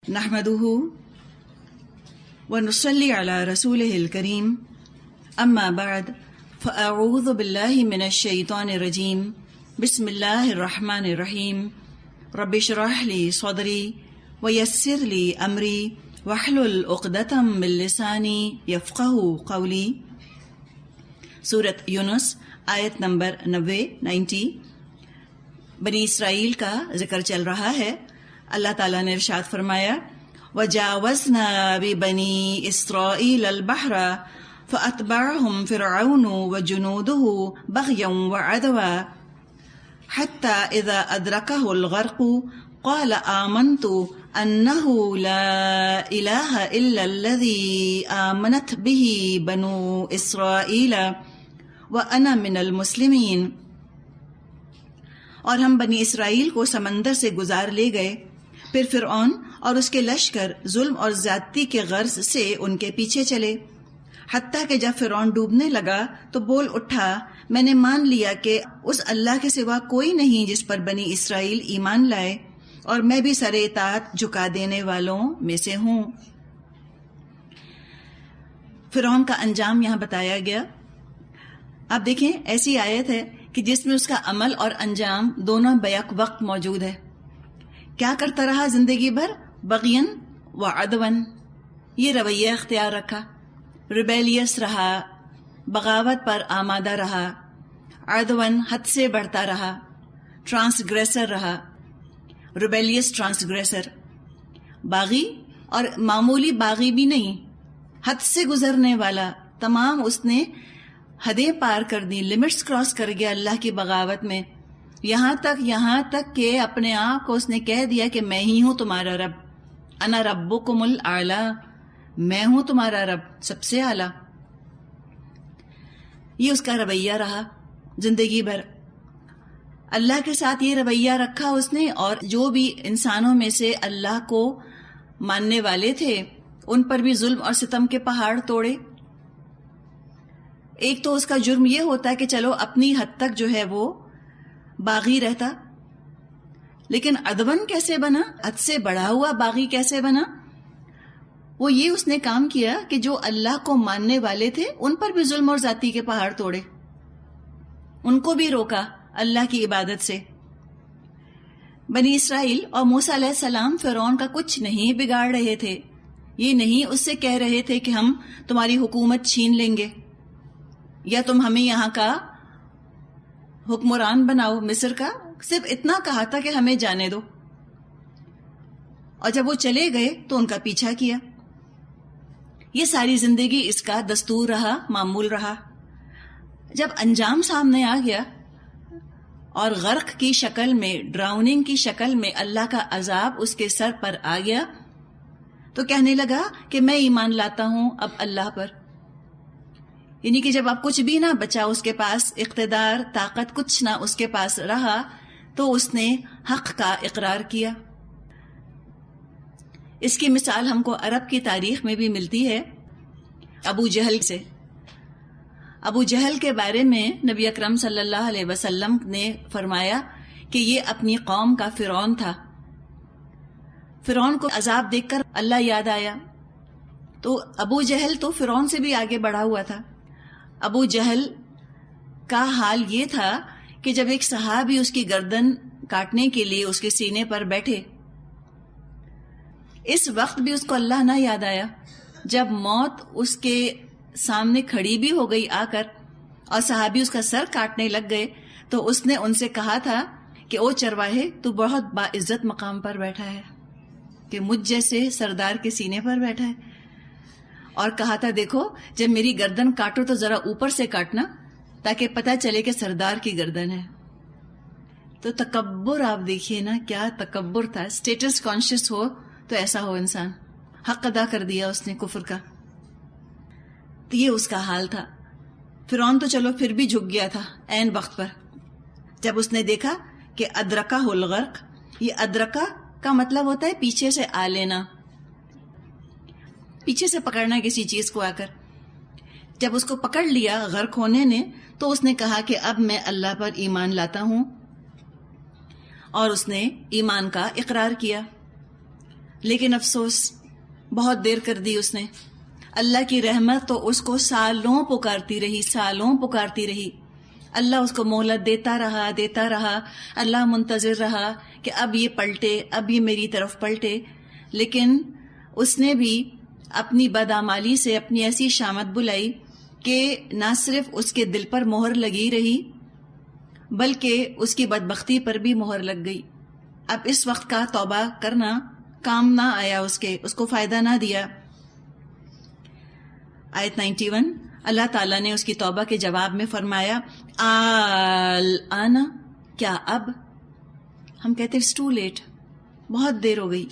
نحمده ونصلي على رسوله الكريم اما بعد فاعوذ بالله من الشيطان الرجيم بسم الله الرحمن الرحيم رب اشرح لي صدري ويسر لي امري واحلل عقدة من لساني يفقهوا قولي. سورۃ یونس آیت نمبر 90 بنی اسرائیل کا ذکر چل رہا ہے. اللہ تعالیٰ نے ارشاد فرمایا وَجَاوَزْنَا بِبَنِي إِسْرَائِيلَ الْبَحْرَ فَأَتْبَعَهُمْ فِرْعَوْنُ وَجُنُودُهُ بَغْيًا وَعَدْوًا حَتَّى إِذَا أَدْرَكَهُ الْغَرْقُ قَالَ آمَنْتُ أَنَّهُ لَا إِلَهَ إِلَّا الَّذِي آمَنَتْ بِهِ بَنُو إِسْرَائِيلَ وَأَنَا مِنَ الْمُسْلِمِينَ. اور ہم بنی اسرائیل کو سمندر سے گزار لے گئے، پھر فرعون اور اس کے لشکر ظلم اور زیادتی کے غرض سے ان کے پیچھے چلے، حتیٰ کہ جب فرعون ڈوبنے لگا تو بول اٹھا میں نے مان لیا کہ اس اللہ کے سوا کوئی نہیں جس پر بنی اسرائیل ایمان لائے، اور میں بھی سر اطاعت جھکا دینے والوں میں سے ہوں. فرعون کا انجام یہاں بتایا گیا. آپ دیکھیں ایسی آیت ہے کہ جس میں اس کا عمل اور انجام دونوں بیک وقت موجود ہے. کیا کرتا رہا زندگی بھر؟ بغین و عدون، یہ رویہ اختیار رکھا، ریبیلیس رہا، بغاوت پر آمادہ رہا، عدون حد سے بڑھتا رہا، ٹرانسگریسر رہا، ریبیلیس ٹرانسگریسر، باغی اور معمولی باغی بھی نہیں، حد سے گزرنے والا. تمام اس نے حدیں پار کر دی، لمٹس کراس کر گیا اللہ کی بغاوت میں، یہاں تک کہ اپنے آپ کو اس نے کہہ دیا کہ میں ہی ہوں تمہارا رب، انا ربکم الاعلی، میں ہوں تمہارا رب سب سے اعلیٰ. یہ اس کا رویہ رہا زندگی بھر. اللہ کے ساتھ یہ رویہ رکھا اس نے، اور جو بھی انسانوں میں سے اللہ کو ماننے والے تھے ان پر بھی ظلم اور ستم کے پہاڑ توڑے. ایک تو اس کا جرم یہ ہوتا ہے کہ چلو اپنی حد تک جو ہے وہ باغی رہتا، لیکن عدون کیسے بنا؟ حد سے بڑھا ہوا باغی کیسے بنا؟ وہ یہ اس نے کام کیا کہ جو اللہ کو ماننے والے تھے ان پر بھی ظلم اور ذاتی کے پہاڑ توڑے، ان کو بھی روکا اللہ کی عبادت سے. بنی اسرائیل اور موسیٰ علیہ السلام فرعون کا کچھ نہیں بگاڑ رہے تھے. یہ نہیں اس سے کہہ رہے تھے کہ ہم تمہاری حکومت چھین لیں گے یا تم ہمیں یہاں کا حکمران بناؤ مصر کا. صرف اتنا کہا تھا کہ ہمیں جانے دو، اور جب وہ چلے گئے تو ان کا پیچھا کیا. یہ ساری زندگی اس کا دستور رہا، معمول رہا. جب انجام سامنے آ گیا اور غرق کی شکل میں، ڈراؤننگ کی شکل میں اللہ کا عذاب اس کے سر پر آ گیا تو کہنے لگا کہ میں ایمان لاتا ہوں اب اللہ پر. یعنی کہ جب اب کچھ بھی نہ بچا اس کے پاس، اقتدار، طاقت کچھ نہ اس کے پاس رہا، تو اس نے حق کا اقرار کیا. اس کی مثال ہم کو عرب کی تاریخ میں بھی ملتی ہے ابو جہل سے. ابو جہل کے بارے میں نبی اکرم صلی اللہ علیہ وسلم نے فرمایا کہ یہ اپنی قوم کا فرعون تھا. فرعون کو عذاب دیکھ کر اللہ یاد آیا، تو ابو جہل تو فرعون سے بھی آگے بڑھا ہوا تھا. ابو جہل کا حال یہ تھا کہ جب ایک صحابی اس کی گردن کاٹنے کے لیے اس کے سینے پر بیٹھے، اس وقت بھی اس کو اللہ نہ یاد آیا. جب موت اس کے سامنے کھڑی بھی ہو گئی آ کر اور صحابی اس کا سر کاٹنے لگ گئے، تو اس نے ان سے کہا تھا کہ او چرواہے، تو بہت باعزت مقام پر بیٹھا ہے کہ مجھ جیسے سردار کے سینے پر بیٹھا ہے. اور کہا تھا دیکھو جب میری گردن کاٹو تو ذرا اوپر سے کاٹنا تاکہ پتہ چلے کہ سردار کی گردن ہے. تو تکبر، آپ دیکھیے نا کیا تکبر تھا. اسٹیٹس کانشیس ہو تو ایسا ہو انسان. حق ادا کر دیا اس نے کفر کا. تو یہ اس کا حال تھا. فرعون تو چلو پھر بھی جھک گیا تھا عین وقت پر، جب اس نے دیکھا کہ ادرکہ الغرق. یہ ادرکہ کا مطلب ہوتا ہے پیچھے سے آ لینا، پیچھے سے پکڑنا کسی چیز کو آ کر. جب اس کو پکڑ لیا غرق ہونے نے، تو اس نے کہا کہ اب میں اللہ پر ایمان لاتا ہوں، اور اس نے ایمان کا اقرار کیا. لیکن افسوس بہت دیر کر دی اس نے. اللہ کی رحمت تو اس کو سالوں پکارتی رہی. اللہ اس کو مہلت دیتا رہا. اللہ منتظر رہا کہ اب یہ پلٹے، اب یہ میری طرف پلٹے. لیکن اس نے بھی اپنی بدعمالی سے اپنی ایسی شامت بلائی کہ نہ صرف اس کے دل پر مہر لگی رہی بلکہ اس کی بدبختی پر بھی مہر لگ گئی. اب اس وقت کا توبہ کرنا کام نہ آیا، اس کو فائدہ نہ دیا. آیت 91 اللہ تعالیٰ نے اس کی توبہ کے جواب میں فرمایا آنا، کیا اب؟ ہم کہتے اٹس ٹو لیٹ، بہت دیر ہو گئی،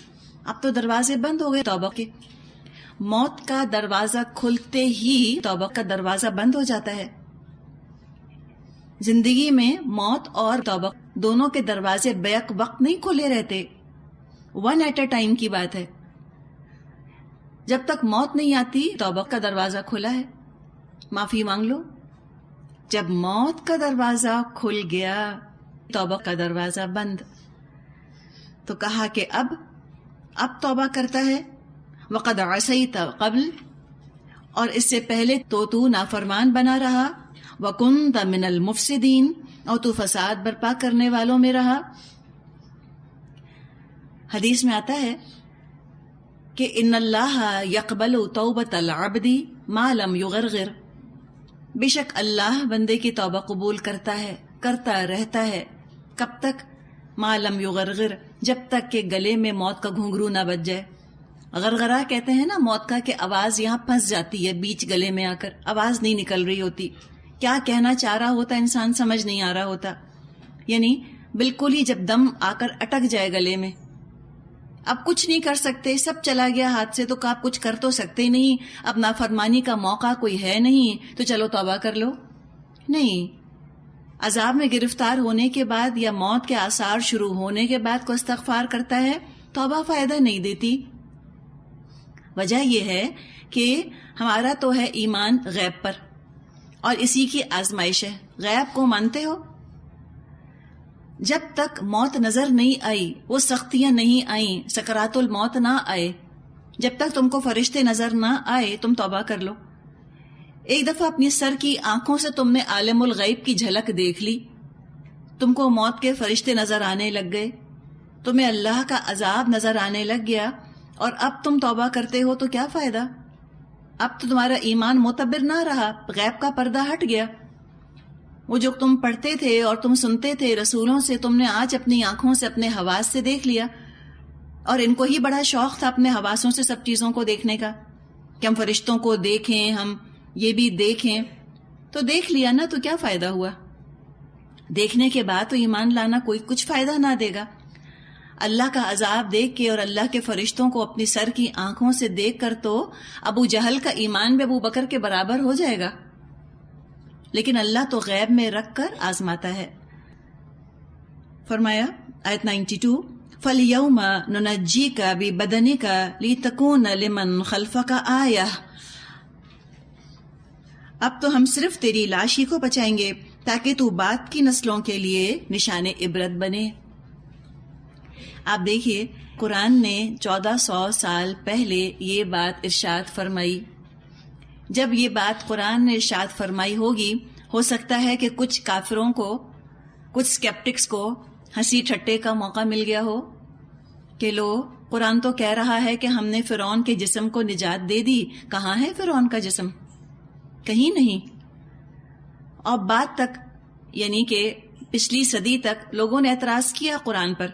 اب تو دروازے بند ہو گئے توبہ کے. موت کا دروازہ کھلتے ہی توبہ کا دروازہ بند ہو جاتا ہے. زندگی میں موت اور توبہ دونوں کے دروازے بیک وقت نہیں کھلے رہتے، ون ایٹ اے ٹائم کی بات ہے. جب تک موت نہیں آتی توبہ کا دروازہ کھلا ہے، معافی مانگ لو. جب موت کا دروازہ کھل گیا توبہ کا دروازہ بند. تو کہا کہ اب توبہ کرتا ہے. وقد عصیت قبل، اور اس سے پہلے تو نافرمان بنا رہا. وکنت من المفسدین، اور تو فساد برپا کرنے والوں میں رہا. حدیث میں آتا ہے کہ ان اللہ یقبل توبۃ العبد ما لم یغرغر، بے شک اللہ بندے کی توبہ قبول کرتا رہتا ہے. کب تک؟ ما لم یغرغر، جب تک کہ گلے میں موت کا گھنگرو نہ بج جائے. غرغرہ کہتے ہیں نا موت کا، کہ آواز یہاں پھنس جاتی ہے بیچ گلے میں آ کر، آواز نہیں نکل رہی ہوتی، کیا کہنا چاہ رہا ہوتا انسان سمجھ نہیں آ رہا ہوتا. یعنی بالکل ہی جب دم آ کر اٹک جائے گلے میں، اب کچھ نہیں کر سکتے، سب چلا گیا ہاتھ سے، تو آپ کچھ کر تو سکتے نہیں، اب نافرمانی کا موقع کوئی ہے نہیں، تو چلو توبہ کر لو. نہیں، عذاب میں گرفتار ہونے کے بعد یا موت کے آثار شروع ہونے کے بعد کو استغفار کرتا ہے، توبہ فائدہ نہیں دیتی. وجہ یہ ہے کہ ہمارا تو ہے ایمان غیب پر، اور اسی کی آزمائش ہے. غیب کو مانتے ہو؟ جب تک موت نظر نہیں آئی، وہ سختیاں نہیں آئیں، سکرات الموت نہ آئے، جب تک تم کو فرشتے نظر نہ آئے، تم توبہ کر لو. ایک دفعہ اپنی سر کی آنکھوں سے تم نے عالم الغیب کی جھلک دیکھ لی، تم کو موت کے فرشتے نظر آنے لگ گئے، تمہیں اللہ کا عذاب نظر آنے لگ گیا، اور اب تم توبہ کرتے ہو تو کیا فائدہ؟ اب تو تمہارا ایمان معتبر نہ رہا، غیب کا پردہ ہٹ گیا. وہ جو تم پڑھتے تھے اور تم سنتے تھے رسولوں سے، تم نے آج اپنی آنکھوں سے اپنے حواس سے دیکھ لیا. اور ان کو ہی بڑا شوق تھا اپنے حواسوں سے سب چیزوں کو دیکھنے کا، کہ ہم فرشتوں کو دیکھیں، ہم یہ بھی دیکھیں. تو دیکھ لیا نا، تو کیا فائدہ ہوا؟ دیکھنے کے بعد تو ایمان لانا کوئی کچھ فائدہ نہ دے گا. اللہ کا عذاب دیکھ کے اور اللہ کے فرشتوں کو اپنی سر کی آنکھوں سے دیکھ کر تو ابو جہل کا ایمان بھی ابو بکر کے برابر ہو جائے گا. لیکن اللہ تو غیب میں رکھ کر آزماتا ہے. فرمایا آیت 92 فَالْيَوْمَ نُنَجِّيكَ بِبَدَنِكَ لِتَكُونَ لِمَنْ خَلْفَكَ آیَةً، اب تو ہم صرف تیری لاش ہی کو بچائیں گے تاکہ تو بعد کی نسلوں کے لیے نشان عبرت بنے. آپ دیکھیے قرآن نے 1400 سال پہلے یہ بات ارشاد فرمائی. جب یہ بات قرآن نے ارشاد فرمائی ہوگی، ہو سکتا ہے کہ کچھ کافروں کو، کچھ اسکیپٹکس کو ہنسی ٹھٹے کا موقع مل گیا ہو کہ لو قرآن تو کہہ رہا ہے کہ ہم نے فرعون کے جسم کو نجات دے دی. کہاں ہے فرعون کا جسم؟ کہیں نہیں. اور بعد تک یعنی کہ پچھلی صدی تک لوگوں نے اعتراض کیا قرآن پر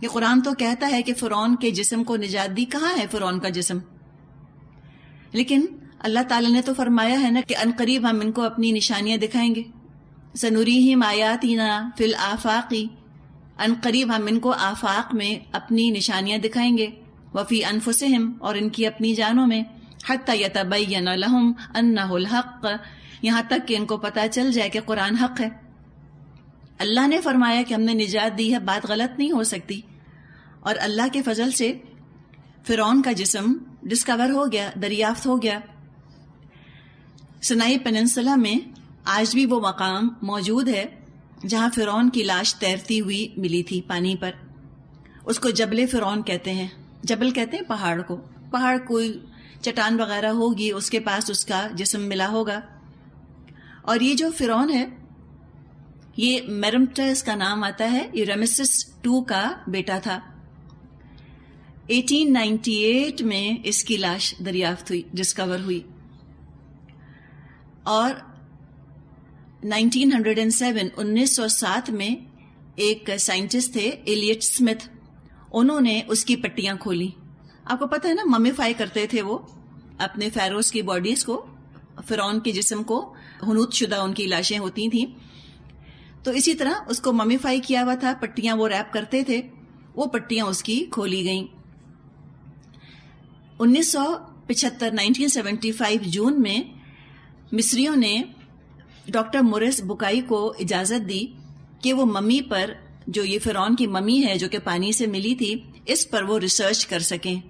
کہ قرآن تو کہتا ہے کہ فرعون کے جسم کو نجات دی، کہاں ہے فرعون کا جسم؟ لیکن اللہ تعالیٰ نے تو فرمایا ہے نا کہ عنقریب ہم ان کو اپنی نشانیاں دکھائیں گے. سنریہم آیاتنا فی الآفاق، عنقریب ہم ان کو آفاق میں اپنی نشانیاں دکھائیں گے. وفی انفسہم، اور ان کی اپنی جانوں میں. حتی یتبین لہم انہ الحق، یہاں تک کہ ان کو پتہ چل جائے کہ قرآن حق ہے. اللہ نے فرمایا کہ ہم نے نجات دی ہے، بات غلط نہیں ہو سکتی. اور اللہ کے فضل سے فرعون کا جسم ڈسکور ہو گیا، دریافت ہو گیا. سنائی پیننسلا میں آج بھی وہ مقام موجود ہے جہاں فرعون کی لاش تیرتی ہوئی ملی تھی پانی پر. اس کو جبل فرعون کہتے ہیں، جبل کہتے ہیں پہاڑ کو، پہاڑ کوئی چٹان وغیرہ ہوگی، اس کے پاس اس کا جسم ملا ہوگا. اور یہ جو فرعون ہے یہ میرمٹس کا نام آتا ہے، یہ رمیسس II کا بیٹا تھا. 1898 میں اس کی لاش دریافت ہوئی، ڈسکور ہوئی. اور 1907 میں ایک سائنٹسٹ تھے ایلیٹ اسمتھ، انہوں نے اس کی پٹیاں کھولی. آپ کو پتہ ہے نا ممیفائی کرتے تھے وہ اپنے فیروز کی باڈیز کو، فرعون کے جسم کو، حنوط شدہ ان کی لاشیں ہوتی تھیں، تو اسی طرح اس کو ممیفائی کیا ہوا تھا، پٹیاں وہ ریپ کرتے تھے، وہ پٹیاں اس کی کھولی گئیں. 1975 جون میں مصریوں نے ڈاکٹر مورس بکائی کو اجازت دی کہ وہ ممی پر، جو یہ فرعون کی ممی ہے جو کہ پانی سے ملی تھی، اس پر وہ ریسرچ کر سکیں.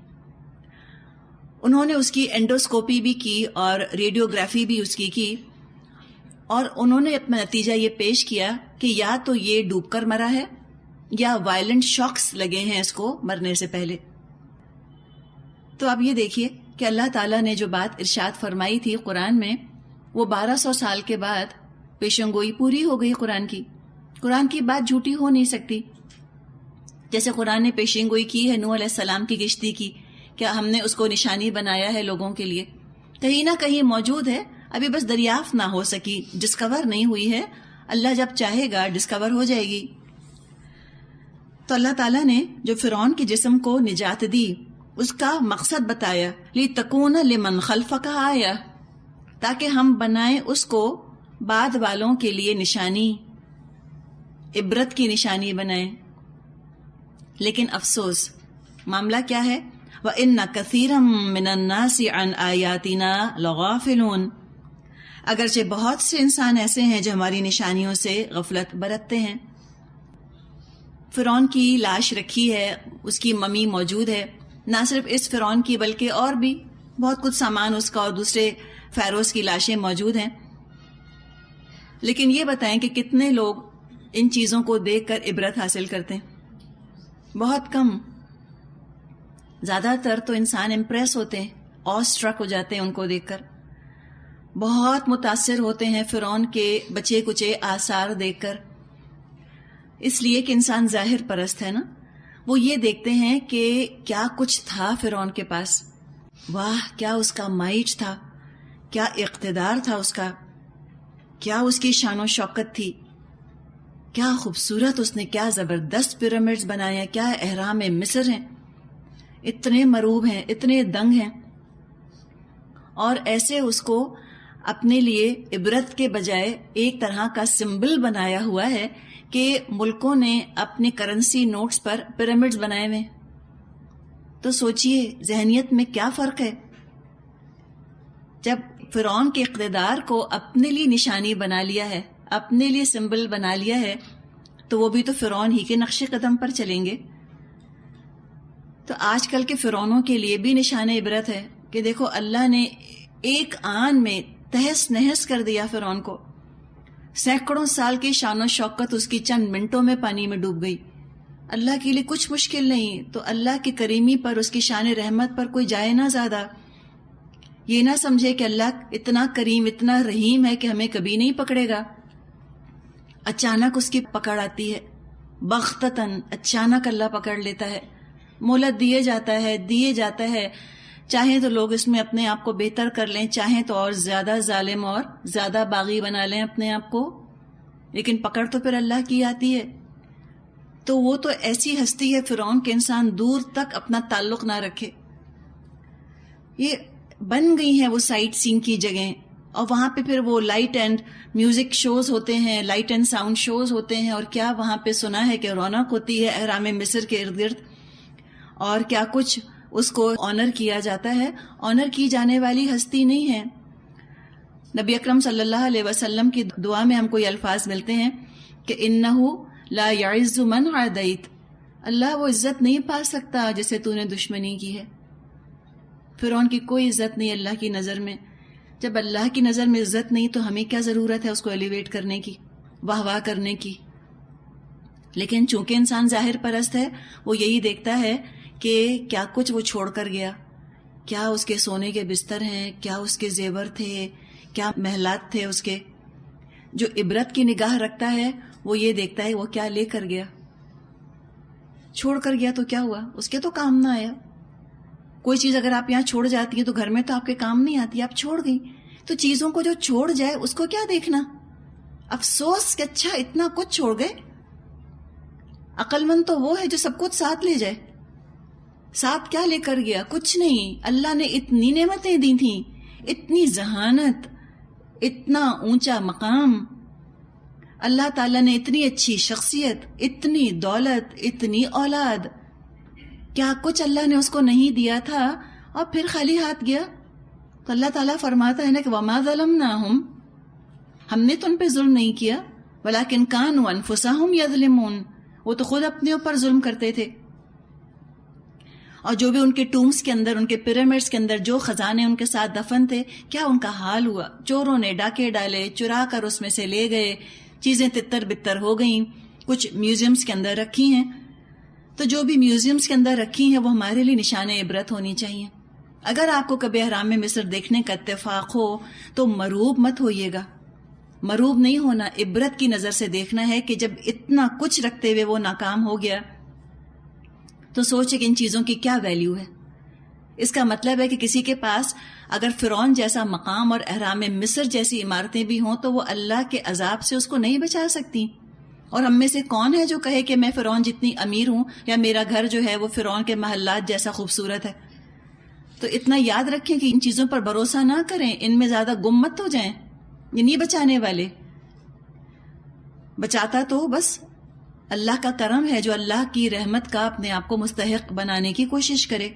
انہوں نے اس کی اینڈوسکوپی بھی کی اور ریڈیوگرافی بھی اس کی، اور انہوں نے اپنا نتیجہ یہ پیش کیا کہ یا تو یہ ڈوب کر مرا ہے یا وائلنٹ شاکس لگے ہیں اس کو مرنے سے پہلے. تو اب یہ دیکھیے کہ اللہ تعالیٰ نے جو بات ارشاد فرمائی تھی قرآن میں، وہ 1200 سال کے بعد پیشن گوئی پوری ہو گئی. قرآن کی بات جھوٹی ہو نہیں سکتی. جیسے قرآن نے پیشن گوئی کی ہے نوح علیہ السلام کی کشتی کی، کیا ہم نے اس کو نشانی بنایا ہے لوگوں کے لیے؟ کہیں نہ کہیں موجود ہے، ابھی بس دریافت نہ ہو سکی، ڈسکور نہیں ہوئی ہے. اللہ جب چاہے گا ڈسکور ہو جائے گی. تو اللہ تعالیٰ نے جو فرعون کے جسم کو نجات دی، اس کا مقصد بتایا، لِتَكُونَ لِمَنْ خَلْفَكَ آیَةً، تاکہ ہم بنائیں اس کو بعد والوں کے لیے نشانی، عبرت کی نشانی بنائیں. لیکن افسوس، معاملہ کیا ہے؟ وَإِنَّ كَثِيرًا مِّنَ النَّاسِ عَنْ آيَاتِنَا لَغَافِلُونَ، اگرچہ بہت سے انسان ایسے ہیں جو ہماری نشانیوں سے غفلت برتتے ہیں. فرعون کی لاش رکھی ہے، اس کی ممی موجود ہے. نہ صرف اس فرعون کی بلکہ اور بھی بہت کچھ سامان اس کا اور دوسرے فیروز کی لاشیں موجود ہیں. لیکن یہ بتائیں کہ کتنے لوگ ان چیزوں کو دیکھ کر عبرت حاصل کرتے ہیں؟ بہت کم. زیادہ تر تو انسان امپریس ہوتے ہیں، آ اسٹرک ہو جاتے ہیں ان کو دیکھ کر، بہت متاثر ہوتے ہیں فرعون کے بچے کچے آثار دیکھ کر. اس لیے کہ انسان ظاہر پرست ہے نا، وہ یہ دیکھتے ہیں کہ کیا کچھ تھا فرعون کے پاس، واہ کیا اس کا مائٹ تھا، کیا اقتدار تھا اس کا، کیا اس کی شان و شوکت تھی، کیا خوبصورت اس نے، کیا زبردست پیرامڈز بنائے، کیا اہرام مصر ہیں، اتنے مروب ہیں، اتنے دنگ ہیں. اور ایسے اس کو اپنے لیے عبرت کے بجائے ایک طرح کا سمبل بنایا ہوا ہے کہ ملکوں نے اپنے کرنسی نوٹس پر پیرامڈز بنائے ہوئے. تو سوچئے ذہنیت میں کیا فرق ہے. جب فرعون کے اقتدار کو اپنے لیے نشانی بنا لیا ہے، اپنے لیے سمبل بنا لیا ہے، تو وہ بھی تو فرعون ہی کے نقش قدم پر چلیں گے. تو آج کل کے فرعونوں کے لیے بھی نشان عبرت ہے کہ دیکھو اللہ نے ایک آن میں تہس نہس کر دیا فرعون کو. سینکڑوں سال کی شان و شوکت اس کی چند منٹوں میں پانی میں ڈوب گئی. اللہ کے لیے کچھ مشکل نہیں. تو اللہ کی کریمی پر، اس کی شان رحمت پر کوئی جائے نہ زیادہ. یہ نہ سمجھے کہ اللہ اتنا کریم، اتنا رحیم ہے کہ ہمیں کبھی نہیں پکڑے گا. اچانک اس کی پکڑ آتی ہے، بغتتاً اچانک اللہ پکڑ لیتا ہے. مہلت دیے جاتا ہے. چاہیں تو لوگ اس میں اپنے آپ کو بہتر کر لیں، چاہیں تو اور زیادہ ظالم اور زیادہ باغی بنا لیں اپنے آپ کو، لیکن پکڑ تو پھر اللہ کی آتی ہے. تو وہ تو ایسی ہستی ہے فرعون کے انسان دور تک اپنا تعلق نہ رکھے. یہ بن گئی ہیں وہ سائٹ سینگ کی جگہیں، اور وہاں پہ پھر وہ لائٹ اینڈ میوزک شوز ہوتے ہیں، لائٹ اینڈ ساؤنڈ شوز ہوتے ہیں، اور کیا وہاں پہ سنا ہے کہ رونق ہوتی ہے احرام مصر کے ارد گرد، اور کیا کچھ اس کو آنر کیا جاتا ہے. آنر کی جانے والی ہستی نہیں ہے. نبی اکرم صلی اللہ علیہ وسلم کی دعا میں ہم کو یہ الفاظ ملتے ہیں کہ انہو لا یعز من عادیت، اللہ وہ عزت نہیں پا سکتا جسے تو نے دشمنی کی ہے. فرعون کی کوئی عزت نہیں اللہ کی نظر میں. جب اللہ کی نظر میں عزت نہیں تو ہمیں کیا ضرورت ہے اس کو ایلیویٹ کرنے کی، واہ واہ کرنے کی. لیکن چونکہ انسان ظاہر پرست ہے، وہ یہی دیکھتا ہے کہ کیا کچھ وہ چھوڑ کر گیا، کیا اس کے سونے کے بستر ہیں، کیا اس کے زیور تھے، کیا محلات تھے اس کے. جو عبرت کی نگاہ رکھتا ہے وہ یہ دیکھتا ہے وہ کیا لے کر گیا. چھوڑ کر گیا تو کیا ہوا، اس کے تو کام نہ آیا. کوئی چیز اگر آپ یہاں چھوڑ جاتی ہیں تو گھر میں تو آپ کے کام نہیں آتی، آپ چھوڑ گئی. تو چیزوں کو جو چھوڑ جائے اس کو کیا دیکھنا، افسوس کہ اچھا اتنا کچھ چھوڑ گئے. عقل مند تو وہ ہے جو سب کچھ ساتھ لے جائے. ساتھ کیا لے کر گیا، کچھ نہیں. اللہ نے اتنی نعمتیں دی تھیں، اتنی ذہانت، اتنا اونچا مقام، اللہ تعالیٰ نے اتنی اچھی شخصیت، اتنی دولت، اتنی اولاد، کیا کچھ اللہ نے اس کو نہیں دیا تھا اور پھر خالی ہاتھ گیا. تو اللہ تعالیٰ فرماتا ہے نا کہ وَمَا ظَلَمْنَاهُمْ، ہم نے تو ان پہ ظلم نہیں کیا، وَلَكِنْ كَانُوا أَنفُسَهُمْ يَظْلِمُونَ، وہ تو خود اپنے اوپر ظلم کرتے تھے. اور جو بھی ان کے ٹومز کے اندر، ان کے پیرامڈز کے اندر جو خزانے ان کے ساتھ دفن تھے، کیا ان کا حال ہوا. چوروں نے ڈاکے ڈالے، چرا کر اس میں سے لے گئے، چیزیں تتر بتر ہو گئیں. کچھ میوزیمز کے اندر رکھی ہیں. تو جو بھی میوزیمز کے اندر رکھی ہیں وہ ہمارے لیے نشان عبرت ہونی چاہیے. اگر آپ کو کبھی احرام مصر دیکھنے کا اتفاق ہو تو مروب مت ہوئیے گا. مروب نہیں ہونا، عبرت کی نظر سے دیکھنا ہے کہ جب اتنا کچھ رکھتے ہوئے وہ ناکام ہو گیا تو سوچے کہ ان چیزوں کی کیا ویلیو ہے. اس کا مطلب ہے کہ کسی کے پاس اگر فرعون جیسا مقام اور احرام مصر جیسی عمارتیں بھی ہوں تو وہ اللہ کے عذاب سے اس کو نہیں بچا سکتی. اور ہم میں سے کون ہے جو کہے کہ میں فرعون جتنی امیر ہوں یا میرا گھر جو ہے وہ فرعون کے محلات جیسا خوبصورت ہے. تو اتنا یاد رکھیں کہ ان چیزوں پر بھروسہ نہ کریں، ان میں زیادہ گم مت ہو جائیں. یہ نہیں بچانے والے. بچاتا تو بس اللہ کا کرم ہے جو اللہ کی رحمت کا اپنے آپ کو مستحق بنانے کی کوشش کرے.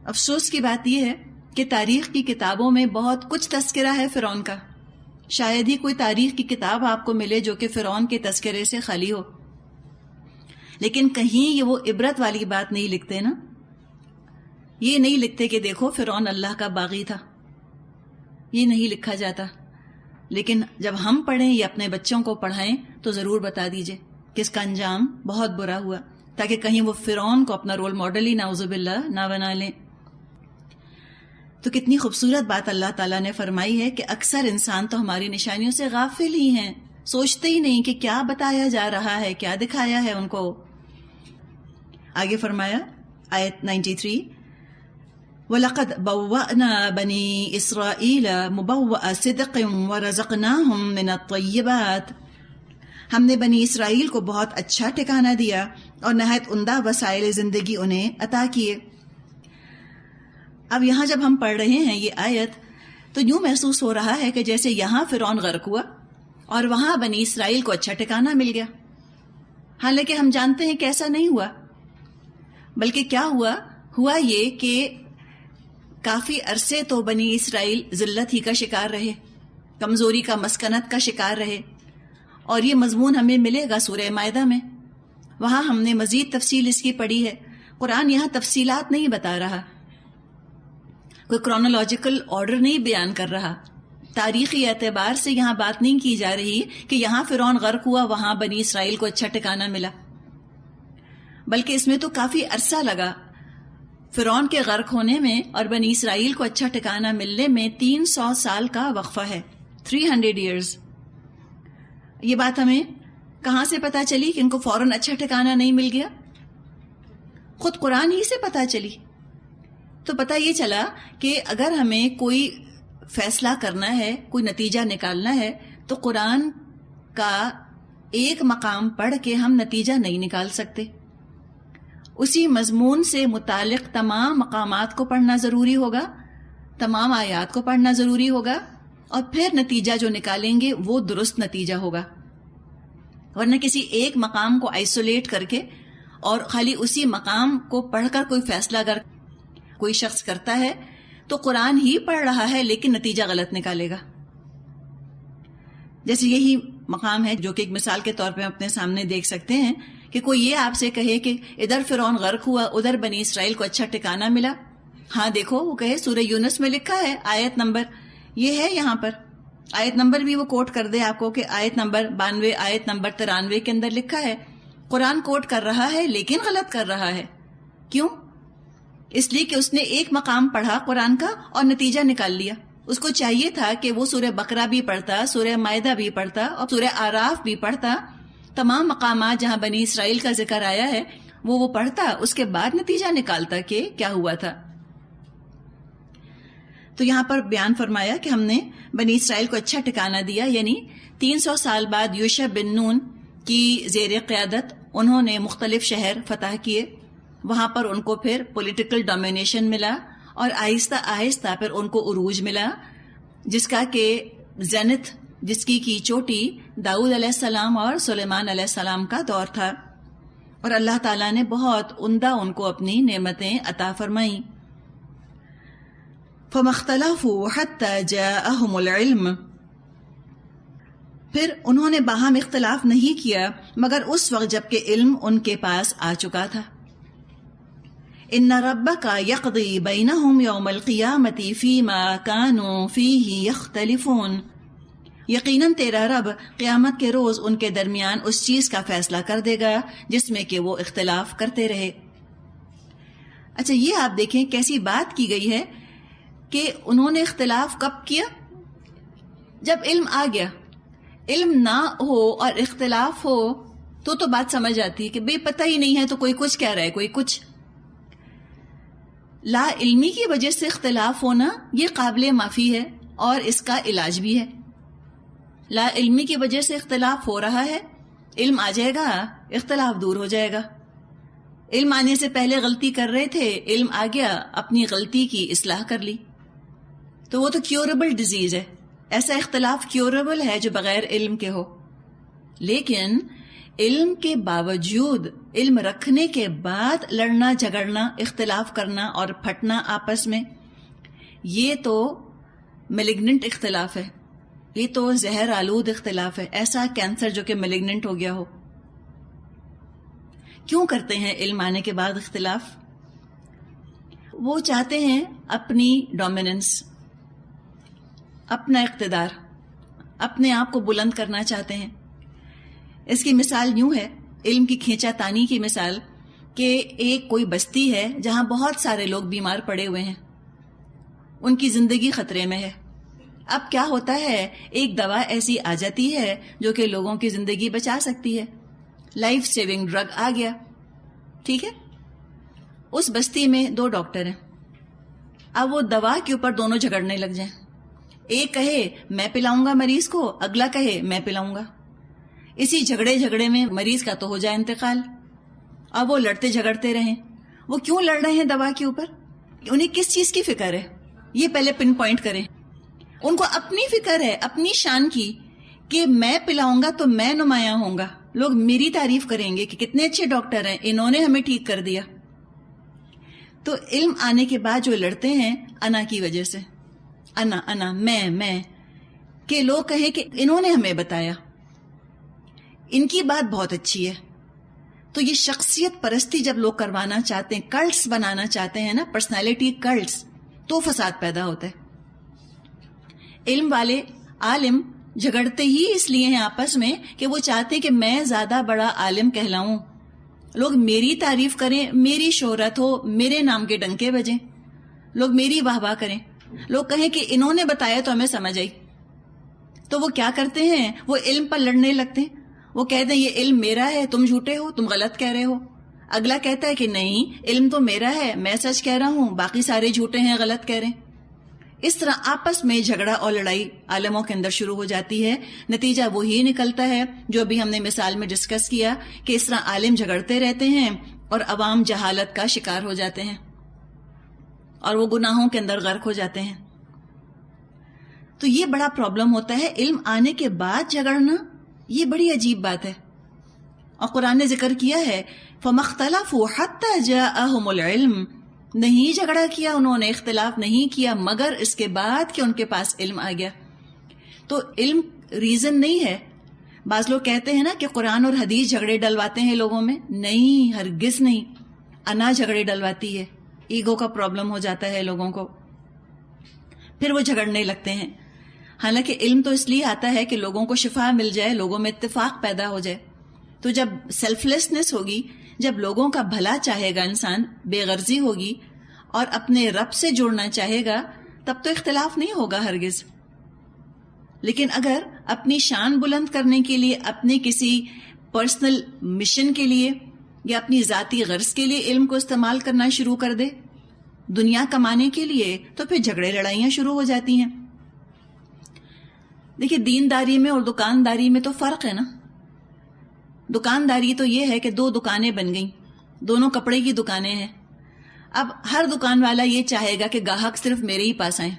افسوس کی بات یہ ہے کہ تاریخ کی کتابوں میں بہت کچھ تذکرہ ہے فرعون کا. شاید ہی کوئی تاریخ کی کتاب آپ کو ملے جو کہ فرعون کے تذکرے سے خالی ہو. لیکن کہیں یہ وہ عبرت والی بات نہیں لکھتے نا. یہ نہیں لکھتے کہ دیکھو فرعون اللہ کا باغی تھا، یہ نہیں لکھا جاتا. لیکن جب ہم پڑھیں یا اپنے بچوں کو پڑھائیں تو ضرور بتا دیجئے کہ اس کا انجام بہت برا ہوا، تاکہ کہیں وہ فرعون کو اپنا رول ماڈل ہی نعوذ باللہ نہ بنا لیں. تو کتنی خوبصورت بات اللہ تعالیٰ نے فرمائی ہے کہ اکثر انسان تو ہماری نشانیوں سے غافل ہی ہیں، سوچتے ہی نہیں کہ کیا بتایا جا رہا ہے، کیا دکھایا ہے ان کو. آگے فرمایا آیت 93، وَلَقَدْ بَوَّأْنَا بَنِي إِسْرَائِيلَ مُبَوَّأَ صِدْقٍ وَرَزَقْنَاهُمْ مِنَ الطَّيِّبَاتِ، ہم نے بنی اسرائیل کو بہت اچھا ٹھکانہ دیا اور نہایت عمدہ وسائل زندگی انہیں عطا کیے. اب یہاں جب ہم پڑھ رہے ہیں یہ آیت تو یوں محسوس ہو رہا ہے کہ جیسے یہاں فرعون غرق ہوا اور وہاں بنی اسرائیل کو اچھا ٹھکانہ مل گیا. حالانکہ ہم جانتے ہیں کہ ایسا نہیں ہوا، بلکہ کیا ہوا یہ کہ کافی عرصے تو بنی اسرائیل ذلت ہی کا شکار رہے، کمزوری کا، مسکنت کا شکار رہے. اور یہ مضمون ہمیں ملے گا سورہ مائدہ میں، وہاں ہم نے مزید تفصیل اس کی پڑھی ہے. قرآن یہاں تفصیلات نہیں بتا رہا، کوئی کرونالوجیکل آرڈر نہیں بیان کر رہا، تاریخی اعتبار سے یہاں بات نہیں کی جا رہی کہ یہاں فرعون غرق ہوا وہاں بنی اسرائیل کو اچھا ٹھکانہ ملا، بلکہ اس میں تو کافی عرصہ لگا. فرعون کے غرق ہونے میں اور بنی اسرائیل کو اچھا ٹھکانہ ملنے میں 300 سال کا وقفہ ہے، 300 ایئرز. یہ بات ہمیں کہاں سے پتا چلی کہ ان کو فوراً اچھا ٹھکانہ نہیں مل گیا؟ خود قرآن ہی سے پتا چلی. تو پتہ یہ چلا کہ اگر ہمیں کوئی فیصلہ کرنا ہے، کوئی نتیجہ نکالنا ہے تو قرآن کا ایک مقام پڑھ کے ہم نتیجہ نہیں نکال سکتے. اسی مضمون سے متعلق تمام مقامات کو پڑھنا ضروری ہوگا، تمام آیات کو پڑھنا ضروری ہوگا، اور پھر نتیجہ جو نکالیں گے وہ درست نتیجہ ہوگا. ورنہ کسی ایک مقام کو آئسولیٹ کر کے اور خالی اسی مقام کو پڑھ کر کوئی فیصلہ اگر کوئی شخص کرتا ہے تو قرآن ہی پڑھ رہا ہے لیکن نتیجہ غلط نکالے گا. جیسے یہی مقام ہے جو کہ ایک مثال کے طور پہ ہم اپنے سامنے دیکھ سکتے ہیں کہ کوئی یہ آپ سے کہے کہ ادھر فرعون غرق ہوا، ادھر بنی اسرائیل کو اچھا ٹھکانہ ملا. ہاں دیکھو، وہ کہے سورہ یونس میں لکھا ہے، آیت نمبر یہ ہے، یہاں پر آیت نمبر بھی وہ کوٹ کر دے آپ کو کہ آیت نمبر 92، آیت نمبر 93 کے اندر لکھا ہے. قرآن کوٹ کر رہا ہے لیکن غلط کر رہا ہے. کیوں؟ اس لیے کہ اس نے ایک مقام پڑھا قرآن کا اور نتیجہ نکال لیا. اس کو چاہیے تھا کہ وہ سورہ بقرہ بھی پڑھتا, سورہ مائدہ بھی پڑھتا اور سورہ آراف بھی پڑھتا. تمام مقامات جہاں بنی اسرائیل کا ذکر آیا ہے وہ پڑھتا, اس کے بعد نتیجہ نکالتا کہ کیا ہوا تھا. تو یہاں پر بیان فرمایا کہ ہم نے بنی اسرائیل کو اچھا ٹھکانہ دیا, یعنی 300 سال بعد یوشع بن نون کی زیر قیادت انہوں نے مختلف شہر فتح کیے. وہاں پر ان کو پھر پولیٹیکل ڈومینیشن ملا اور آہستہ آہستہ پھر ان کو عروج ملا, جس کا کہ زینت, جس کی چوٹی داؤد علیہ السلام اور سلیمان علیہ السلام کا دور تھا. اور اللہ تعالیٰ نے بہت عمدہ ان کو اپنی نعمتیں عطا فرمائیں. فَمَا اخْتَلَفُوا حَتَّى جَاءَهُمُ الْعِلْمُ, پھر انہوں نے باہم اختلاف نہیں کیا مگر اس وقت جب کہ علم ان کے پاس آ چکا تھا. إِنَّ رَبَّكَ يَقْضِي بَيْنَهُمْ يَوْمَ الْقِيَامَةِ فِيمَا كَانُوا فِيهِ يَخْتَلِفُونَ, یقیناً تیرا رب قیامت کے روز ان کے درمیان اس چیز کا فیصلہ کر دے گا جس میں کہ وہ اختلاف کرتے رہے. اچھا, یہ آپ دیکھیں کیسی بات کی گئی ہے کہ انہوں نے اختلاف کب کیا؟ جب علم آ گیا. علم نہ ہو اور اختلاف ہو تو بات سمجھ آتی ہے کہ بے پتہ ہی نہیں ہے تو کوئی کچھ کہہ رہا ہے, کوئی کچھ. لا علمی کی وجہ سے اختلاف ہونا یہ قابل معافی ہے اور اس کا علاج بھی ہے. لا علمی کی وجہ سے اختلاف ہو رہا ہے, علم آ جائے گا اختلاف دور ہو جائے گا. علم آنے سے پہلے غلطی کر رہے تھے, علم آ گیا اپنی غلطی کی اصلاح کر لی, تو وہ تو کیوریبل ڈیزیز ہے. ایسا اختلاف کیوریبل ہے جو بغیر علم کے ہو. لیکن علم کے باوجود, علم رکھنے کے بعد لڑنا جھگڑنا, اختلاف کرنا اور پھٹنا آپس میں, یہ تو میلیگننٹ اختلاف ہے, یہ تو زہر آلود اختلاف ہے. ایسا کینسر جو کہ میلیگننٹ ہو گیا ہو. کیوں کرتے ہیں علم آنے کے بعد اختلاف؟ وہ چاہتے ہیں اپنی ڈومیننس, اپنا اقتدار, اپنے آپ کو بلند کرنا چاہتے ہیں. اس کی مثال یوں ہے, علم کی کھینچا تانی کی مثال, کہ ایک کوئی بستی ہے جہاں بہت سارے لوگ بیمار پڑے ہوئے ہیں, ان کی زندگی خطرے میں ہے. اب کیا ہوتا ہے, ایک دوا ایسی آ جاتی ہے جو کہ لوگوں کی زندگی بچا سکتی ہے, لائف سیونگ ڈرگ آ گیا. ٹھیک ہے, اس بستی میں 2 ڈاکٹر ہیں. اب وہ دوا کے اوپر دونوں جھگڑنے لگ جائیں. ایک کہے میں پلاؤں گا مریض کو, اگلا کہے میں پلاؤں گا. اسی جھگڑے میں مریض کا تو ہو جائے انتقال. اب وہ لڑتے جھگڑتے رہیں. وہ کیوں لڑ رہے ہیں دوا کے اوپر؟ انہیں کس چیز کی فکر ہے یہ پہلے پن پوائنٹ کریں. ان کو اپنی فکر ہے, اپنی شان کی, کہ میں پلاؤں گا تو میں نمایاں ہوں گا, لوگ میری تعریف کریں گے کہ کتنے اچھے ڈاکٹر ہیں, انہوں نے ہمیں ٹھیک کر دیا. تو علم آنے کے بعد جو لڑتے ہیں انا کی وجہ سے, انا میں, کہ لوگ کہیں کہ انہوں نے ہمیں بتایا, ان کی بات بہت اچھی ہے. تو یہ شخصیت پرستی جب لوگ کروانا چاہتے ہیں, کلٹس بنانا چاہتے ہیں نا, پرسنالٹی کلٹس, تو فساد پیدا ہوتا ہے. علم والے عالم جھگڑتے ہی اس لیے ہیں آپس میں کہ وہ چاہتے کہ میں زیادہ بڑا عالم کہلاؤں, لوگ میری تعریف کریں, میری شہرت ہو, میرے نام کے ڈنکے بجیں, لوگ میری واہ واہ کریں, لوگ کہیں کہ انہوں نے بتایا تو ہمیں سمجھ آئی. تو وہ کیا کرتے ہیں, وہ علم پر لڑنے لگتے ہیں. وہ کہتے ہیں یہ علم میرا ہے, تم جھوٹے ہو, تم غلط کہہ رہے ہو. اگلا کہتا ہے کہ نہیں, علم تو میرا ہے, میں سچ کہہ رہا ہوں, باقی سارے جھوٹے ہیں, غلط کہہ رہے ہیں. اس طرح آپس میں جھگڑا اور لڑائی عالموں کے اندر شروع ہو جاتی ہے. نتیجہ وہی نکلتا ہے جو ابھی ہم نے مثال میں ڈسکس کیا, کہ اس طرح عالم جھگڑتے رہتے ہیں اور عوام جہالت کا شکار ہو جاتے ہیں اور وہ گناہوں کے اندر غرق ہو جاتے ہیں. تو یہ بڑا پرابلم ہوتا ہے. علم آنے کے بعد جھگڑنا یہ بڑی عجیب بات ہے. اور قرآن نے ذکر کیا ہے فَمَا اخْتَلَفُوا حَتَّى جَاءَهُمُ الْعِلْمُ, نہیں جھگڑا کیا انہوں نے, اختلاف نہیں کیا مگر اس کے بعد کہ ان کے پاس علم آ گیا. تو علم ریزن نہیں ہے. بعض لوگ کہتے ہیں نا کہ قرآن اور حدیث جھگڑے ڈلواتے ہیں لوگوں میں. نہیں, ہرگز نہیں. انا جھگڑے ڈلواتی ہے, ایگو کا پرابلم ہو جاتا ہے لوگوں کو, پھر وہ جھگڑنے لگتے ہیں. حالانکہ علم تو اس لیے آتا ہے کہ لوگوں کو شفا مل جائے, لوگوں میں اتفاق پیدا ہو جائے. تو جب سیلف لیسنس ہوگی، جب لوگوں کا بھلا چاہے گا انسان، بے غرضی ہوگی اور اپنے رب سے جڑنا چاہے گا، تب تو اختلاف نہیں ہوگا ہرگز. لیکن اگر اپنی شان بلند کرنے کے لیے، اپنے کسی پرسنل مشن کے لیے یا اپنی ذاتی غرض کے لیے علم کو استعمال کرنا شروع کر دے، دنیا کمانے کے لیے، تو پھر جھگڑے لڑائیاں شروع ہو جاتی ہیں. دیکھیے دینداری میں اور دکانداری میں تو فرق ہے نا. دکانداری تو یہ ہے کہ دو دکانیں بن گئیں، دونوں کپڑے کی دکانیں ہیں. اب ہر دکان والا یہ چاہے گا کہ گاہک صرف میرے ہی پاس آئیں،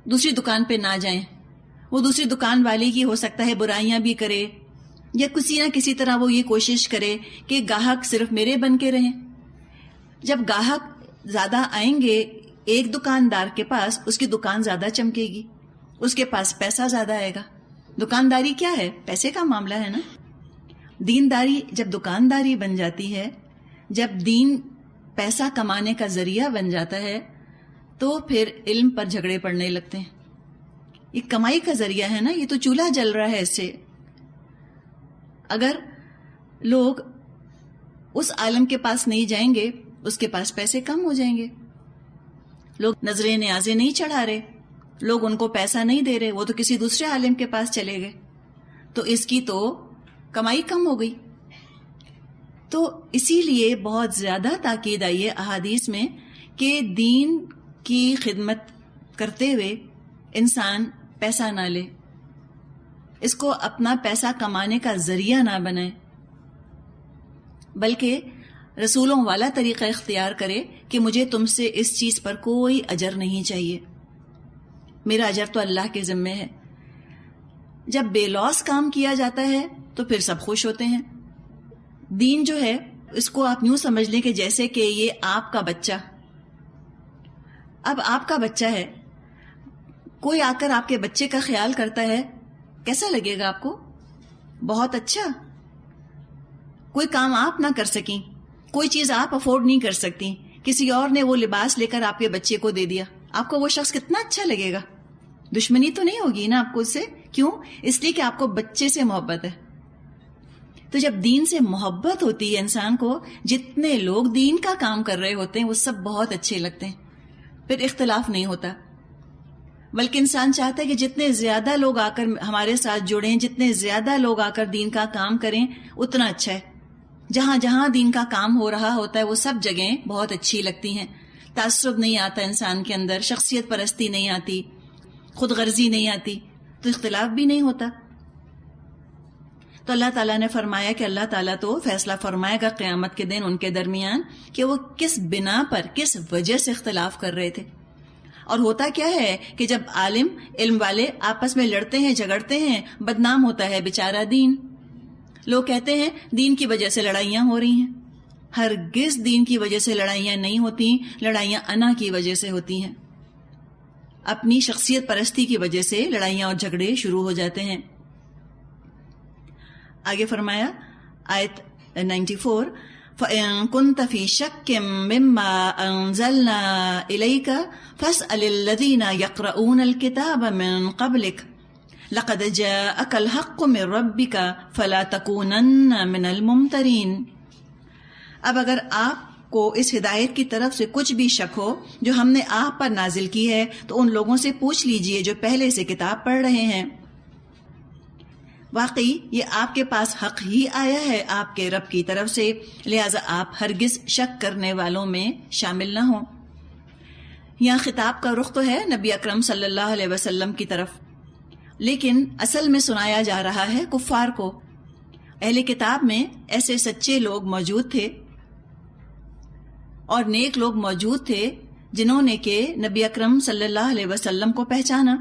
دوسری دکان پہ نہ جائیں. وہ دوسری دکان والے کی ہو سکتا ہے برائیاں بھی کرے، یا کسی نہ کسی طرح وہ یہ کوشش کرے کہ گاہک صرف میرے بن کے رہیں. جب گاہک زیادہ آئیں گے ایک دکاندار کے پاس، اس کی دکان زیادہ چمکے گی، اس کے پاس پیسہ زیادہ آئے گا. دکانداری کیا ہے؟ پیسے کا معاملہ ہے نا. دینداری جب دکانداری بن جاتی ہے، جب دین پیسہ کمانے کا ذریعہ بن جاتا ہے، تو پھر علم پر جھگڑے پڑنے لگتے ہیں. یہ کمائی کا ذریعہ ہے نا، یہ تو چولہا جل رہا ہے اس سے. اگر لوگ اس عالم کے پاس نہیں جائیں گے، اس کے پاس پیسے کم ہو جائیں گے. لوگ نظریں نیازیں نہیں چڑھا رہے، لوگ ان کو پیسہ نہیں دے رہے، وہ تو کسی دوسرے عالم کے پاس چلے گئے، تو اس کی تو کمائی کم ہو گئی. تو اسی لیے بہت زیادہ تاکید آئی ہے احادیث میں کہ دین کی خدمت کرتے ہوئے انسان پیسہ نہ لے، اس کو اپنا پیسہ کمانے کا ذریعہ نہ بنائے، بلکہ رسولوں والا طریقہ اختیار کرے کہ مجھے تم سے اس چیز پر کوئی اجر نہیں چاہیے، میرا اجر تو اللہ کے ذمے ہے. جب بے لوس کام کیا جاتا ہے تو پھر سب خوش ہوتے ہیں. دین جو ہے اس کو آپ یوں سمجھ لیں کہ جیسے کہ یہ آپ کا بچہ، اب آپ کا بچہ ہے، کوئی آ کر آپ کے بچے کا خیال کرتا ہے، کیسا لگے گا آپ کو؟ بہت اچھا. کوئی کام آپ نہ کر سکیں، کوئی چیز آپ افورڈ نہیں کر سکتی، کسی اور نے وہ لباس لے کر آپ کے بچے کو دے دیا، آپ کو وہ شخص کتنا اچھا لگے گا. دشمنی تو نہیں ہوگی نا آپ کو اس سے؟ کیوں؟ اس لیے کہ آپ کو بچے سے محبت ہے. تو جب دین سے محبت ہوتی ہے انسان کو، جتنے لوگ دین کا کام کر رہے ہوتے ہیں وہ سب بہت اچھے لگتے ہیں، پھر اختلاف نہیں ہوتا. بلکہ انسان چاہتا ہے کہ جتنے زیادہ لوگ آ کر ہمارے ساتھ جڑیں، جتنے زیادہ لوگ آ کر دین کا کام کریں، اتنا اچھا ہے. جہاں جہاں دین کا کام ہو رہا ہوتا ہے وہ سب جگہیں بہت اچھی لگتی ہیں. تعصب نہیں آتا انسان کے اندر، شخصیت پرستی نہیں آتی، خود غرضی نہیں آتی، تو اختلاف بھی نہیں ہوتا. تو اللہ تعالیٰ نے فرمایا کہ اللہ تعالیٰ تو فیصلہ فرمائے گا قیامت کے دن ان کے درمیان کہ وہ کس بنا پر، کس وجہ سے اختلاف کر رہے تھے. اور ہوتا کیا ہے کہ جب عالم، علم والے آپس میں لڑتے ہیں، جھگڑتے ہیں، بدنام ہوتا ہے بیچارہ دین. لوگ کہتے ہیں دین کی وجہ سے لڑائیاں ہو رہی ہیں. ہرگز دین کی وجہ سے لڑائیاں نہیں ہوتی، لڑائیاں انا کی وجہ سے ہوتی ہیں. اپنی شخصیت پرستی کی وجہ سے لڑائیاں اور جھگڑے شروع ہو جاتے ہیں. آگے فرمایا آیت 94، فَإِن كُنْتَ فِي شَكٍّ مِّمَّا أَنزَلْنَا إِلَيْكَ فَاسْأَلِ الَّذِينَ يَقْرَؤُونَ الْكِتَابَ مِن قَبْلِكَ لَقَدْ جَاءَكَ الْحَقُّ مِن رَّبِّكَ فَلَا تَكُونَنَّ مِنَ الْمُمْتَرِينَ. اب اگر آپ کو اس ہدایت کی طرف سے کچھ بھی شک ہو جو ہم نے آپ پر نازل کی ہے تو ان لوگوں سے پوچھ لیجئے جو پہلے سے کتاب پڑھ رہے ہیں. واقعی یہ آپ کے پاس حق ہی آیا ہے آپ کے رب کی طرف سے، لہٰذا آپ ہرگز شک کرنے والوں میں شامل نہ ہوں. یہاں خطاب کا رخ تو ہے نبی اکرم صلی اللہ علیہ وسلم کی طرف، لیکن اصل میں سنایا جا رہا ہے کفار کو. اہل کتاب میں ایسے سچے لوگ موجود تھے اور نیک لوگ موجود تھے جنہوں نے کہ نبی اکرم صلی اللہ علیہ وسلم کو پہچانا.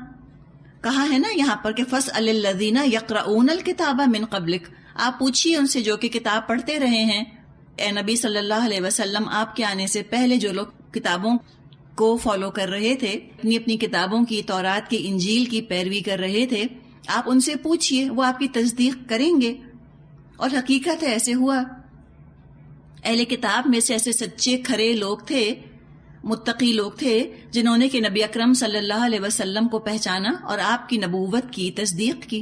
کہا ہے نا یہاں پر کہ فَاسْأَلِ الَّذِينَ يَقْرَؤُونَ الْكِتَابَ مِن قَبْلِكَ، آپ پوچھیے ان سے جو کہ کتاب پڑھتے رہے ہیں. اے نبی صلی اللہ علیہ وسلم، آپ کے آنے سے پہلے جو لوگ کتابوں کو فالو کر رہے تھے، اپنی اپنی کتابوں کی، تورات کی، انجیل کی پیروی کر رہے تھے، آپ ان سے پوچھیے، وہ آپ کی تصدیق کریں گے. اور حقیقت ہے ایسے ہوا. اہل کتاب میں سے ایسے سچے کھرے لوگ تھے، متقی لوگ تھے جنہوں نے کہ نبی اکرم صلی اللہ علیہ وسلم کو پہچانا اور آپ کی نبوت کی تصدیق کی.